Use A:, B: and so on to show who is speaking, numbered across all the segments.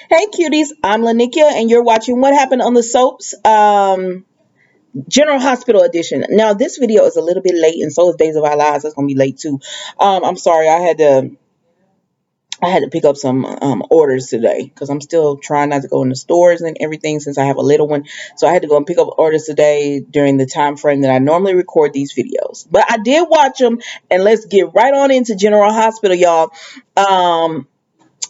A: Hey cuties, I'm Lanikia and you're watching What Happened on the Soaps General Hospital Edition. Now this video is a little bit late and so is Days of Our Lives. It's gonna be late too. I'm sorry, I had to pick up some orders today because I'm still trying not to go in the stores and everything since I have a little one. So I had to go and pick up orders today during the time frame that I normally record these videos. But I did watch them, and let's get right on into General Hospital, y'all.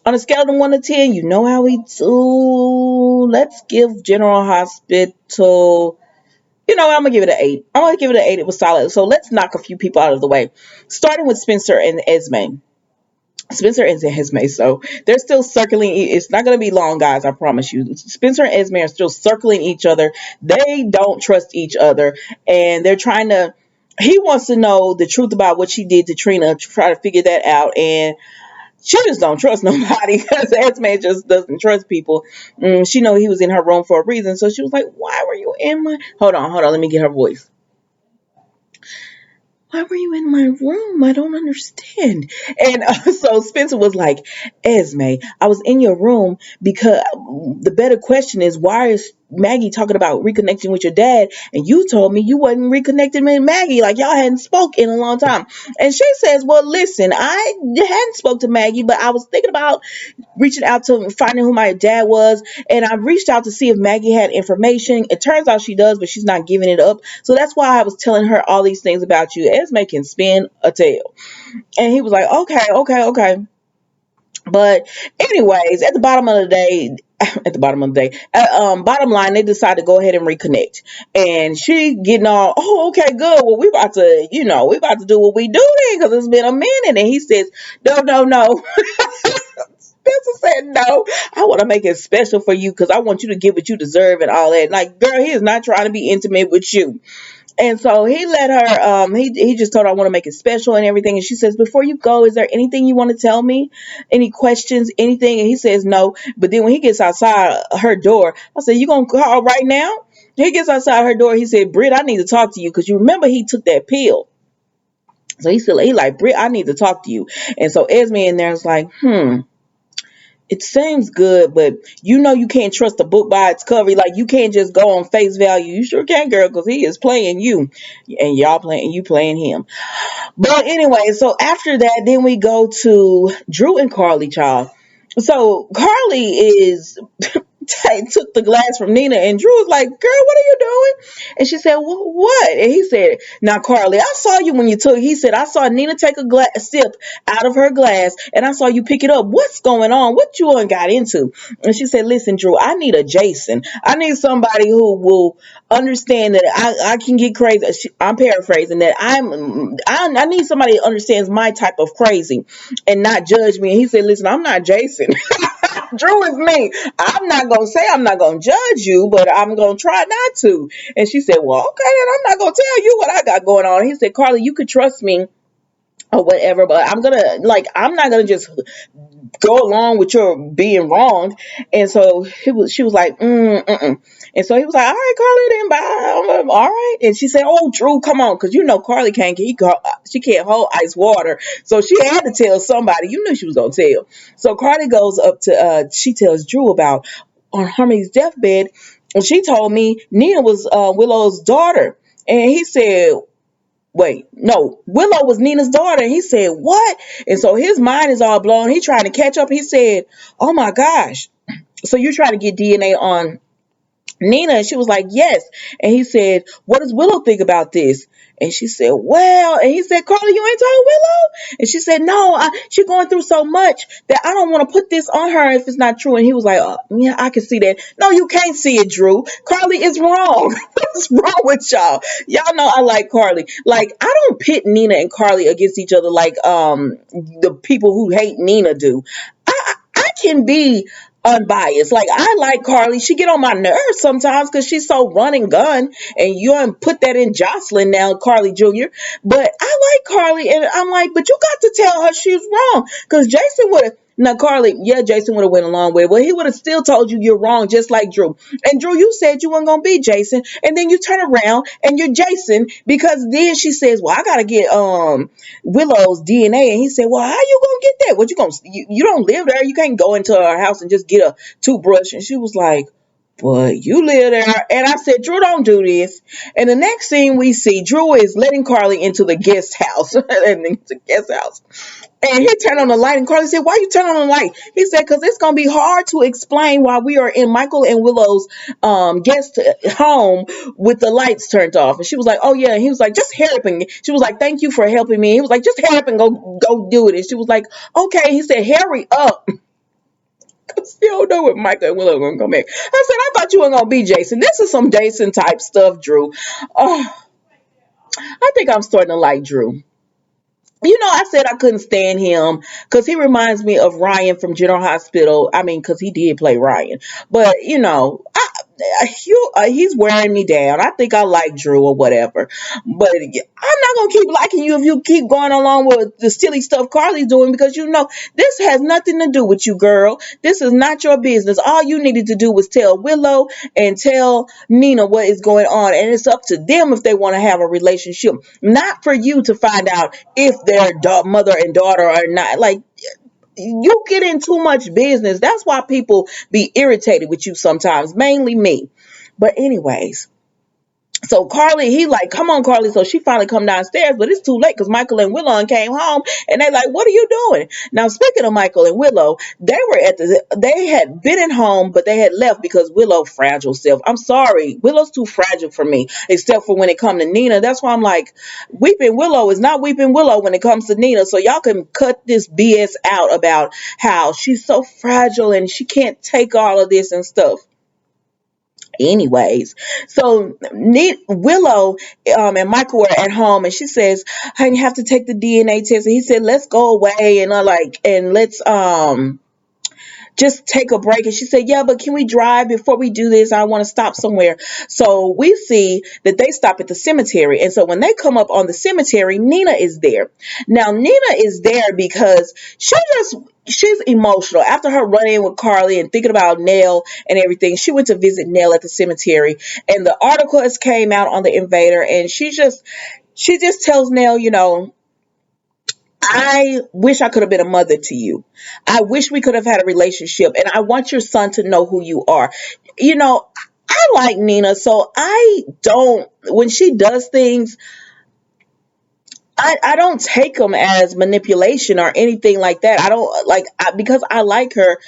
A: On a scale of 1 to 10, you know how we do. Let's give General Hospital, I'm going to give it an 8. I'm going to give it an 8. It was solid. So let's knock a few people out of the way. Starting with Spencer and Esme. Spencer and Esme. So they're still circling. It's not going to be long, guys. I promise you. Spencer and Esme are still circling each other. They don't trust each other. And they're trying to. He wants to know the truth about what she did to Trina, to try to figure that out. And she just don't trust nobody because Esme just doesn't trust people. She know he was in her room for a reason, so she was like, "Why were you in my? Hold on, let me get her voice. Why were you in my room? I don't understand." And so Spencer was like, "Esme, I was in your room because the better question is, why is Maggie talking about reconnecting with your dad? And you told me you wasn't reconnecting with Maggie, like y'all hadn't spoke in a long time." And she says, "Well, listen, I hadn't spoke to Maggie, but I was thinking about reaching out to finding who my dad was, and I reached out to see if Maggie had information. It turns out she does, but she's not giving it up. So that's why I was telling her all these things about you." Esme can spin a tale. And he was like, "Okay, okay, okay." But anyways, at the bottom of the day, bottom line, they decide to go ahead and reconnect. And she getting all, "Oh, okay, good. Well, we about to do what we do then because it's been a minute." And he says, "No, no, no." Spencer said, "No, I want to make it special for you because I want you to get what you deserve and all that." Like, girl, he is not trying to be intimate with you. And so he let her, he just told her, "I want to make it special and everything." And she says, "Before you go, is there anything you want to tell me? Any questions, anything?" And he says, "No." But then when he gets outside her door, I said, "You going to call right now?" He gets outside her door. He said, "Britt, I need to talk to you because you remember he took that pill." So he like, "Britt, I need to talk to you." And so Esme in there is like, "It seems good, but you can't trust a book by its cover. Like, you can't just go on face value." "You sure can, girl, because he is playing you, and you playing him." But anyway, so after that, then we go to Drew and Carly, child. So Carly is took the glass from Nina, and Drew was like, "Girl, what are you doing?" And she said, "What?" And he said, "Now, Carly, I saw you when you took." He said, "I saw Nina take a sip out of her glass, and I saw you pick it up. What's going on? What you and got into?" And she said, "Listen, Drew, I need a Jason. I need somebody who will understand that I can get crazy." I'm paraphrasing that. I need somebody who understands my type of crazy and not judge me. And he said, "Listen, I'm not Jason." Drew is me. I'm not gonna say I'm not gonna judge you, but I'm gonna try not to." And she said, "Well, okay, and I'm not gonna tell you what I got going on." He said, "Carly, you could trust me or whatever, but I'm not gonna just go along with your being wrong." And so she was like, And so he was like, "All right, Carly, then bye. All right." And she said, "Oh, Drew, come on, because Carly she can't hold ice water, so she had to tell somebody. You knew she was gonna tell." So Carly goes up to she tells Drew about on Harmony's deathbed, and she told me Nina was Willow's daughter. And he said, "Wait, no, Willow was Nina's daughter." And he said, "What?" And so his mind is all blown. He's trying to catch up. He said, "Oh my gosh. So you're trying to get DNA on Nina?" And she was like, "Yes." And he said, "What does Willow think about this?" And she said, "Well," and he said, "Carly, you ain't told Willow?" And she said, "No, she's going through so much that I don't want to put this on her if it's not true." And he was like, "Oh, yeah, I can see that." "No, you can't see it, Drew. Carly is wrong." What's wrong with y'all? Y'all know I like Carly. Like, I don't pit Nina and Carly against each other like the people who hate Nina do. I can be unbiased. Like, I like Carly. She get on my nerves sometimes because she's so run and gun. And you put that in Jocelyn now, Carly Jr. But I like Carly, and I'm like, but you got to tell her she's wrong because Jason would have. Now, Carly, yeah, Jason would have went along with it. Well, he would have still told you you're wrong, just like Drew. And Drew, you said you weren't gonna be Jason, and then you turn around and you're Jason because then she says, "Well, I gotta get Willow's DNA," and he said, "Well, how you gonna get that? What you gonna? You don't live there. You can't go into her house and just get a toothbrush." And she was like, "But you live there." And I said, "Drew, don't do this." And the next scene we see, Drew is letting Carly into the guest house, and it's a guest house. And he turned on the light, and Carly said, "Why you turn on the light?" He said, "Because it's going to be hard to explain why we are in Michael and Willow's guest home with the lights turned off." And she was like, "Oh, yeah." And he was like, "Just hurry up." And she was like, "Thank you for helping me." He was like, "Just hurry up and go do it." And she was like, "Okay." He said, "Hurry up." Because you don't know what Michael and Willow are going to come back. I said, "I thought you were going to be Jason." This is some Jason type stuff, Drew. Oh, I think I'm starting to like Drew. I said I couldn't stand him because he reminds me of Ryan from General Hospital. I mean, because he did play Ryan. But, he's wearing me down. I think I like Drew or whatever. But I'm not going to keep liking you if you keep going along with the silly stuff Carly's doing because, this has nothing to do with you, girl. This is not your business. All you needed to do was tell Willow and tell Nina what is going on. And it's up to them if they want to have a relationship, not for you to find out if they're mother and daughter or not. Like, you get in too much business. That's why people be irritated with you sometimes, mainly me. But anyways, so Carly, he like, "Come on, Carly." So she finally come downstairs, but it's too late because Michael and Willow came home, and they like, "What are you doing?" Now, speaking of Michael and Willow, they had been at home, but they had left because Willow fragile self. I'm sorry, Willow's too fragile for me, except for when it come to Nina. That's why I'm like, Weeping Willow is not Weeping Willow when it comes to Nina. So y'all can cut this BS out about how she's so fragile and she can't take all of this and stuff. Anyways, so Willow and Michael were at home, and she says, "I have to take the DNA test." And he said, "Let's go away and let's just take a break." And she said, "Yeah, but can we drive before we do this? I want to stop somewhere." So we see that they stop at the cemetery. And so when they come up on the cemetery, Nina is there. Now, Nina is there because she's emotional. After her run-in with Carly and thinking about Nell and everything, she went to visit Nell at the cemetery. And the article has came out on the Invader, and she just tells Nell, "I wish I could have been a mother to you. I wish we could have had a relationship. And I want your son to know who you are." You know, I like Nina, so I don't, when she does things, I don't take them as manipulation or anything like that. I don't because I like her.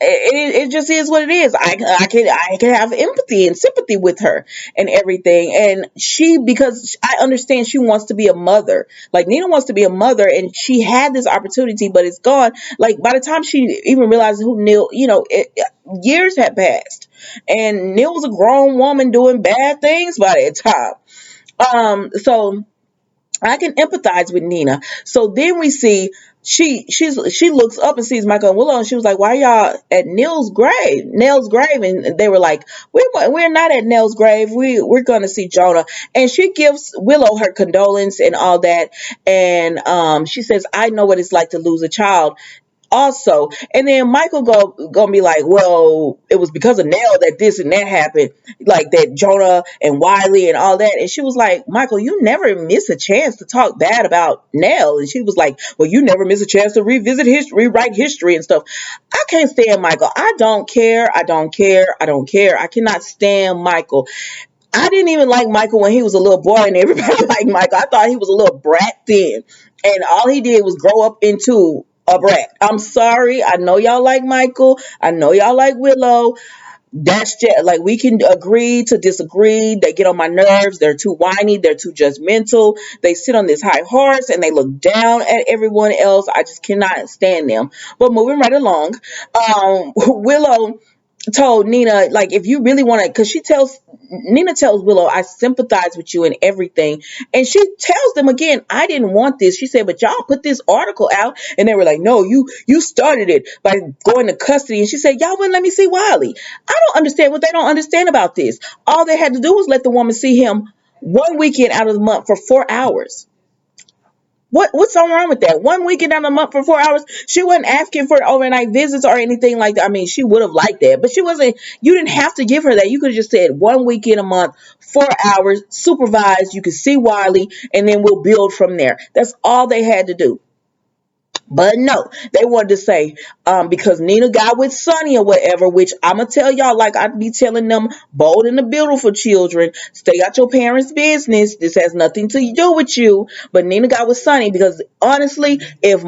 A: It just is what it is. I can have empathy and sympathy with her and everything. And because I understand she wants to be a mother. Like, Nina wants to be a mother, and she had this opportunity, but it's gone. Like, by the time she even realized who Neil, years had passed, and Neil was a grown woman doing bad things by that time. So I can empathize with Nina. So then we see she looks up and sees Michael and Willow, and she was like, "Why y'all at Nell's grave?" And they were like, "We're not at Nell's grave. We're going to see Jonah." And she gives Willow her condolence and all that, and she says, "I know what it's like to lose a child." Also, and then Michael gonna be like, "Well, it was because of Nell that this and that happened, like that Jonah and Wiley and all that." And she was like, "Michael, you never miss a chance to talk bad about Nell." And she was like, "Well, you never miss a chance to revisit history, rewrite history and stuff." I can't stand Michael. I don't care. I don't care. I don't care. I cannot stand Michael. I didn't even like Michael when he was a little boy, and everybody liked Michael. I thought he was a little brat then, and all he did was grow up into a brat. I'm sorry. I know y'all like Michael. I know y'all like Willow. That's just like, we can agree to disagree. They get on my nerves. They're too whiny. They're too judgmental. They sit on this high horse and they look down at everyone else. I just cannot stand them. But moving right along, Willow told Nina, like, if you really want to, because Nina tells Willow, "I sympathize with you and everything." And she tells them again, "I didn't want this." She said, "But y'all put this article out." And they were like, "No, you started it by going to custody." And she said, "Y'all wouldn't let me see Wiley." I don't understand what they don't understand about this. All they had to do was let the woman see him one weekend out of the month for 4 hours. What's so wrong with that? One weekend out of the month for 4 hours. She wasn't asking for overnight visits or anything like that. I mean, she would have liked that, but she wasn't. You didn't have to give her that. You could have just said 1 weekend a month, 4 hours, supervised. You could see Wiley, and then we'll build from there. That's all they had to do. But no, they wanted to say, because Nina got with Sonny or whatever, which I'm going to tell y'all, like I be telling them, bold and the beautiful children, stay out your parents' business. This has nothing to do with you. But Nina got with Sonny because honestly, if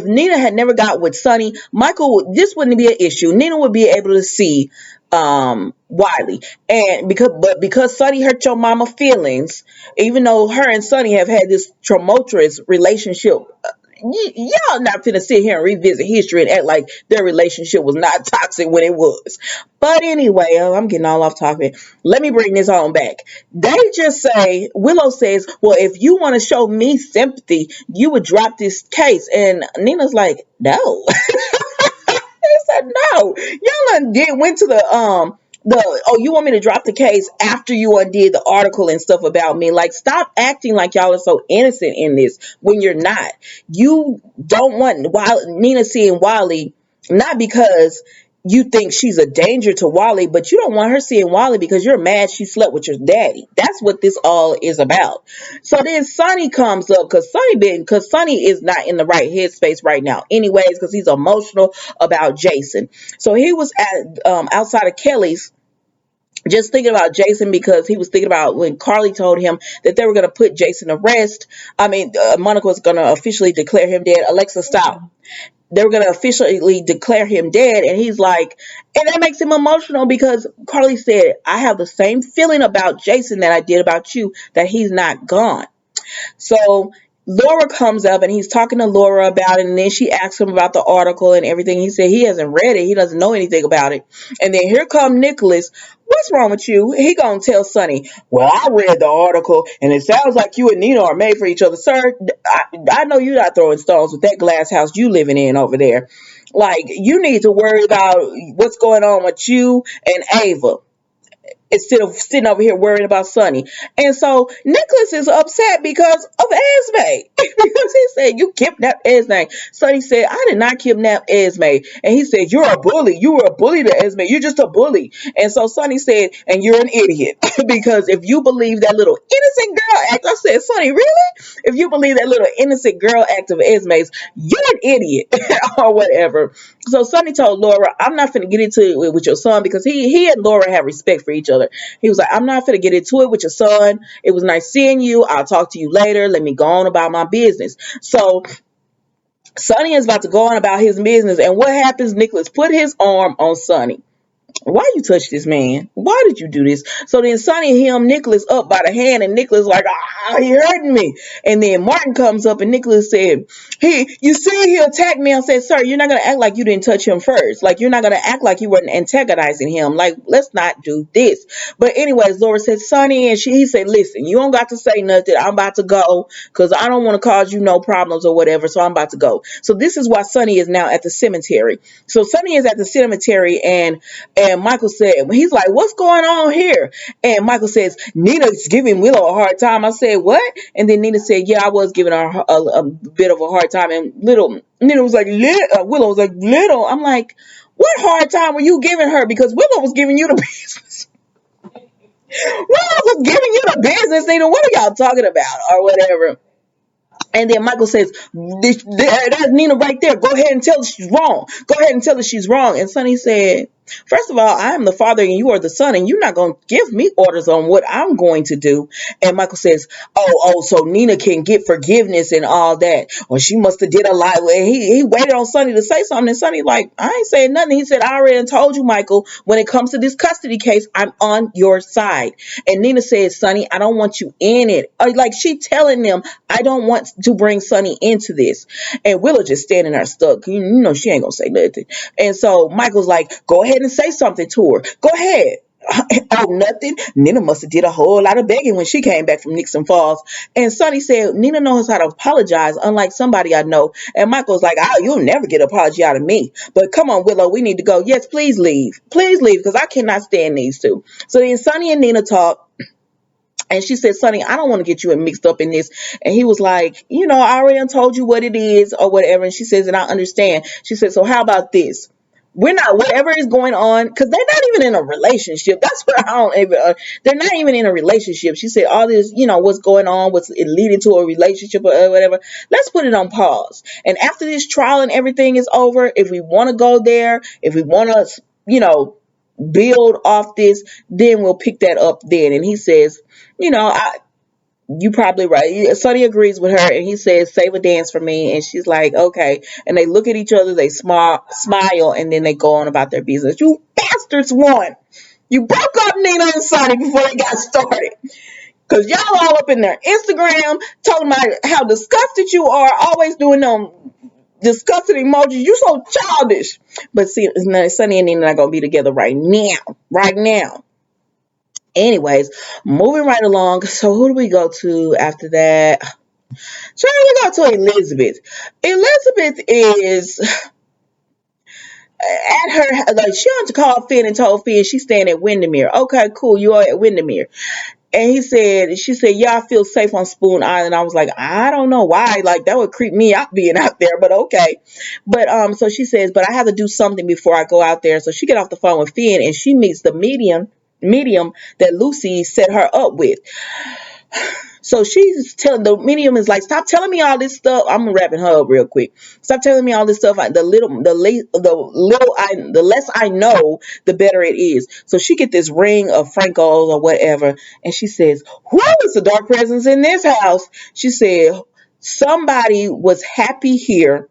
A: Nina had never got with Sonny, this wouldn't be an issue. Nina would be able to see Wiley. And because Sonny hurt your mama feelings, even though her and Sonny have had this tumultuous relationship, y'all not finna sit here and revisit history and act like their relationship was not toxic when it was. But anyway, I'm getting all off topic. Let me bring this on back. They just say, Willow says, well, if you want to show me sympathy, you would drop this case. And Nina's like, no. They said no. Y'all went to you want me to drop the case after you undid the article and stuff about me. Like, stop acting like y'all are so innocent in this when you're not. You don't want Nina seeing Wally, not because you think she's a danger to Wally, but you don't want her seeing Wally because you're mad she slept with your daddy. That's what this all is about. So then Sonny comes up because Sonny is not in the right headspace right now, anyways, because he's emotional about Jason. So he was at outside of Kelly's, just thinking about Jason, because he was thinking about when Carly told him that they were going to put Jason to rest. I mean, Monica was going to officially declare him dead. Alexa, stop. They were going to officially declare him dead. And he's like, and that makes him emotional because Carly said, I have the same feeling about Jason that I did about you, that he's not gone. So Laura comes up and he's talking to Laura about it, and then she asks him about the article and everything. He said he hasn't read it. He doesn't know anything about it. And then here come Nicholas. What's wrong with you? He gonna tell Sonny, well, I read the article and it sounds like you and Nina are made for each other. Sir, I know you're not throwing stones with that glass house you living in over there. Like, you need to worry about what's going on with you and Ava instead of sitting over here worrying about Sonny. And so Nicholas is upset because of Esme. Because he said, you kidnapped Esme. Sonny said, I did not kidnap Esme. And he said, you're a bully. You were a bully to Esme. You're just a bully. And so Sonny said, and you're an idiot. Because if you believe that little innocent girl act, I said, Sonny, really? If you believe that little innocent girl act of Esme's, you're an idiot. Or whatever. So Sonny told Laura, I'm not going to get into it with your son, because he and Laura have respect for each other. He was like, I'm not going to get into it with your son. It was nice seeing you. I'll talk to you later. Let me go on about my business. So Sonny is about to go on about his business. And what happens? Nicholas put his arm on Sonny. Why you touch this man? Why did you do this? So then Sonny him Nicholas up by the hand, and Nicholas like, he hurting me. And then Martin comes up, and Nicholas said, you see, he attacked me. I said, sir, you're not going to act like you didn't touch him first. Like, you're not going to act like you weren't antagonizing him. Like, let's not do this. But anyways, Laura said, Sonny, and he said, listen, you don't got to say nothing. I'm about to go because I don't want to cause you no problems or whatever. So I'm about to go. So this is why Sonny is now at the cemetery. So Sonny is at the cemetery, and Michael said, he's like, what's going on here? And Michael says, Nina's giving Willow a hard time. I said, what? And then Nina said, yeah, I was giving her a bit of a hard time. And Nina was like, Willow was like, little. I'm like, what hard time were you giving her? Because Willow was giving you the business. Willow was giving you the business, Nina. What are y'all talking about? Or whatever. And then Michael says, that's Nina right there. Go ahead and tell her she's wrong. Go ahead and tell her she's wrong. And Sonny said, first of all, I am the father and you are the son, and you're not going to give me orders on what I'm going to do. And Michael says, so Nina can get forgiveness and all that. Or she must have did a lot. And he waited on Sonny to say something. And Sonny like, I ain't saying nothing. He said, I already told you, Michael, when it comes to this custody case, I'm on your side. And Nina said, Sonny, I don't want you in it. Like, she telling them, I don't want to bring Sonny into this. And Willow just standing there stuck. You know, she ain't gonna say nothing. And so Michael's like, go ahead and say something to her. Go ahead. Oh, nothing. Nina must have did a whole lot of begging when she came back from Nixon Falls. And Sonny said, Nina knows how to apologize, unlike somebody I know. And Michael's like, you'll never get an apology out of me. But come on, Willow, we need to go. Yes, please leave. Please leave, because I cannot stand these two. So then Sonny and Nina talk. And she said, Sonny, I don't want to get you mixed up in this. And he was like, I already done told you what it is or whatever. And she says, and I understand. She said, so how about this? We're not, whatever is going on, because they're not even in a relationship. That's where I don't even, they're not even in a relationship. She said, all this, what's going on, what's it leading to a relationship or whatever. Let's put it on pause. And after this trial and everything is over, if we want to go there, if we want to, build off this, then we'll pick that up then. And he says, you probably right. Sonny agrees with her, and he says, "Save a dance for me." And she's like, "Okay." And they look at each other, they smile, and then they go on about their business. You bastards won. You broke up Nina and Sonny before they got started. Cause y'all all up in their Instagram talking about how disgusted you are, always doing them disgusting emojis. You so childish. But see, Sonny and Nina are not gonna be together right now. Right now. Anyways, moving right along. So who do we go to after that? So we go to Elizabeth. Elizabeth is at her, like, she had to call Finn and told Finn she's staying at Windermere. Okay, cool. You are at Windermere. And she said, yeah, I feel safe on Spoon Island. I was like, I don't know why. Like, that would creep me out being out there, but okay. But, so she says, but I have to do something before I go out there. So she get off the phone with Finn and she meets the medium that Lucy set her up with. So she's telling, the medium is like, stop telling me all this stuff. I'm wrapping her up real quick. Stop telling me all this stuff. The less I know, the better it is. So she get this ring of Franco's or whatever, and she says, "Who is the dark presence in this house?" She said, "Somebody was happy here.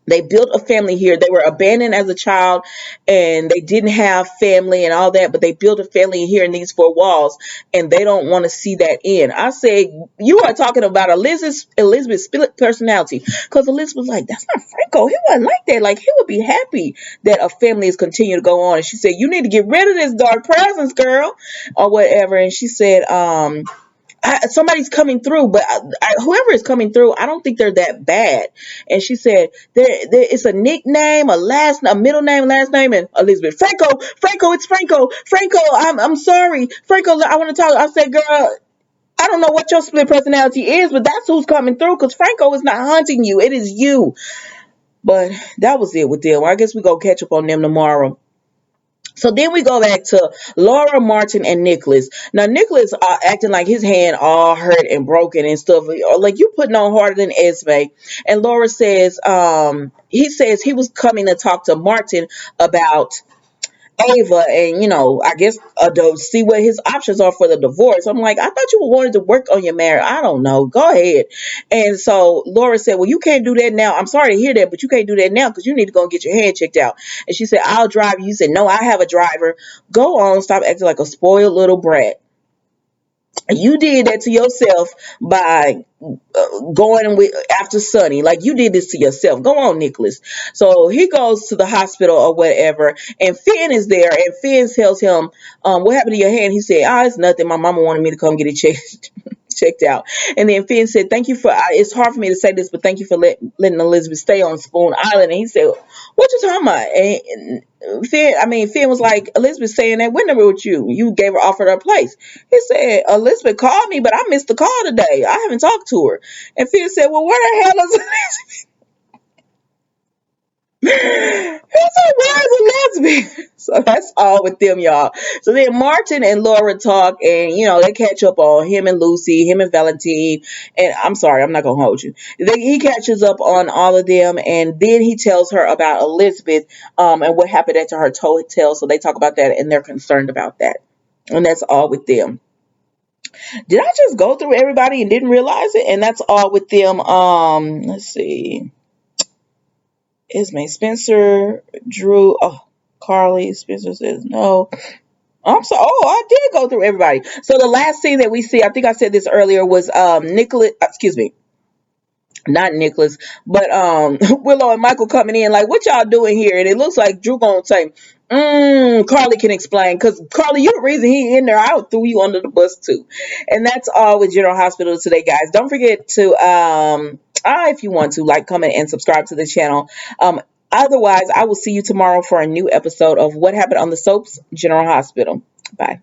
A: They built a family here. They were abandoned as a child and they didn't have family and all that, but they built a family here in these four walls and they don't want to see that end." I said, you are talking about Elizabeth's split personality. Because Elizabeth was like, that's not Franco. He wasn't like that. Like, he would be happy that a family is continuing to go on. And she said, you need to get rid of this dark presence, girl, or whatever. And she said, somebody's coming through, but whoever is coming through, I don't think they're that bad. And she said, it's a nickname, a middle name, last name, and Elizabeth. Franco, it's Franco. Franco, I'm sorry. Franco, I want to talk. I said, girl, I don't know what your split personality is, but that's who's coming through, because Franco is not hunting you. It is you. But that was it with them. I guess we go catch up on them tomorrow. So then we go back to Laura, Martin, and Nicholas. Now, Nicholas acting like his hand all hurt and broken and stuff. Like, you putting on harder than Esme. And Laura says, he says he was coming to talk to Martin about Ava and, I guess to see what his options are for the divorce. I'm like, I thought you wanted to work on your marriage. I don't know. Go ahead. And so Laura said, well, you can't do that now. I'm sorry to hear that, but you can't do that now because you need to go and get your hand checked out. And she said, I'll drive you. You said, no, I have a driver. Go on. Stop acting like a spoiled little brat. You did that to yourself by going after Sonny. Like, you did this to yourself. Go on, Nicholas. So he goes to the hospital or whatever, and Finn is there, and Finn tells him, what happened to your hand? He said, it's nothing. My mama wanted me to come get it checked out. And then Finn said, thank you for, it's hard for me to say this, but thank you for letting Elizabeth stay on Spoon Island. And he said, what you talking about? And Finn was like, Elizabeth saying that Windermere with you. You offered her a place. He said, Elizabeth called me, but I missed the call today. I haven't talked to her. And Finn said, well, where the hell is Elizabeth? He said, where's Elizabeth? So that's all with them, y'all. So then Martin and Laura talk, and they catch up on him and Lucy, him and Valentine. And I'm sorry, I'm not gonna hold you. He catches up on all of them, and then he tells her about Elizabeth, and what happened to her hotel. So they talk about that, and they're concerned about that. And that's all with them. Did I just go through everybody and didn't realize it? And that's all with them. Let's see. Ismay, Spencer, Drew, Carly. Spencer says no. I'm sorry. Oh, I did go through everybody. So the last scene that we see, I think I said this earlier, was Nicholas. Excuse me, not Nicholas, but Willow and Michael coming in. Like, what y'all doing here? And it looks like Drew gonna say, Carly can explain, because Carly, you're the reason he in there. I threw you under the bus too. And that's all with General Hospital today, guys. Don't forget to if you want to, like, comment, and subscribe to the channel. Otherwise, I will see you tomorrow for a new episode of What Happened on the Soaps General Hospital. Bye.